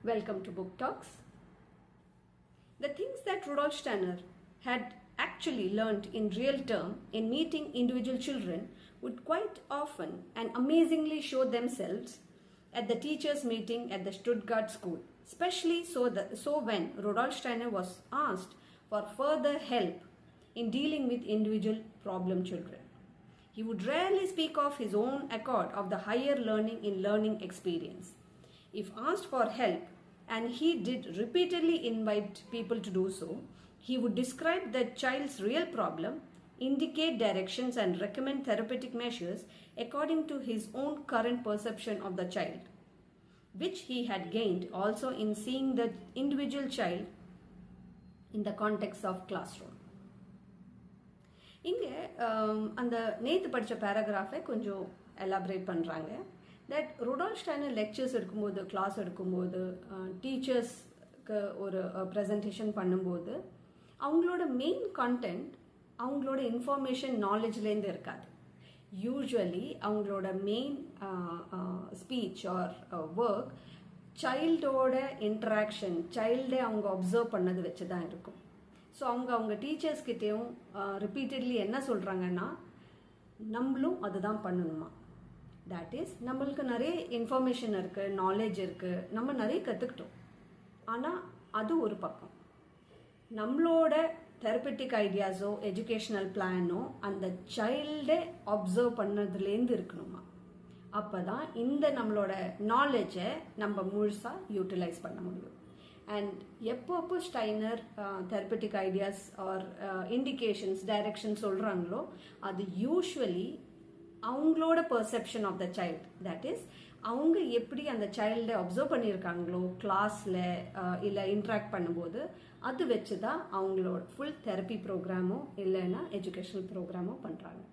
Welcome to Book Talks. The things that Rudolf Steiner had actually learned in real term in meeting individual children would quite often and amazingly show themselves at the teachers' meeting at the Stuttgart school, especially so when Rudolf Steiner was asked for further help in dealing with individual problem children. He would rarely speak of his own accord of the higher learning experience. If asked for help, and he did repeatedly invite people to do so, he would describe the child's real problem, indicate directions and recommend therapeutic measures according to his own current perception of the child, which he had gained also in seeing the individual child in the context of classroom. இங்கே அந்த நேற்று படித்த பேராகிராஃபை கொஞ்சம் elaborate பண்ணுறாங்க. That Rudolf Steiner lectures எடுக்கும்போது, class எடுக்கும்போது, டீச்சர்ஸ்க்கு ஒரு ப்ரெசன்டேஷன் பண்ணும்போது அவங்களோட மெயின் கண்டென்ட் அவங்களோட இன்ஃபர்மேஷன் நாலேஜ்லேருந்து இருக்காது. யூஸ்வலி அவங்களோட மெயின் ஸ்பீச் ஆர் ஒர்க் சைல்டோட இன்ட்ராக்ஷன், சைல்டை அவங்க அப்சர்வ் பண்ணது வச்சு தான் இருக்கும். ஸோ அவங்க டீச்சர்ஸ்கிட்டையும் ரிப்பீட்டட்லி என்ன சொல்கிறாங்கன்னா, நம்மளும் அதுதான் பண்ணணுமா. தட் இஸ், நம்மளுக்கு நிறைய இன்ஃபர்மேஷன் இருக்குது, நாலேஜ் இருக்குது, நம்ம நிறைய கற்றுக்கிட்டோம். ஆனால் அது ஒரு பக்கம். நம்மளோட தெரப்பட்டிக் ஐடியாஸோ எஜுகேஷ்னல் பிளானோ அந்த சைல்டை அப்சர்வ் பண்ணதுலேருந்து இருக்கணுமா. அப்போ தான் இந்த நம்மளோட நாலேஜை நம்ம முழுசாக யூட்டிலைஸ் பண்ண முடியும். அண்ட் எப்போ Steiner therapeutic ideas or indications, direction சொல்கிறாங்களோ அது யூஸ்வலி அவங்களோட perception of the child. That is, அவங்க எப்படி அந்த சைல்டை அப்சர்வ் பண்ணியிருக்காங்களோ கிளாஸில் இல்லை இன்ட்ராக்ட் பண்ணும்போது அது வச்சு தான் அவங்களோட ஃபுல் தெரப்பி ப்ரோக்ராமோ இல்லைன்னா எஜுகேஷனல் ப்ரோக்ராமோ பண்ணுறாங்க.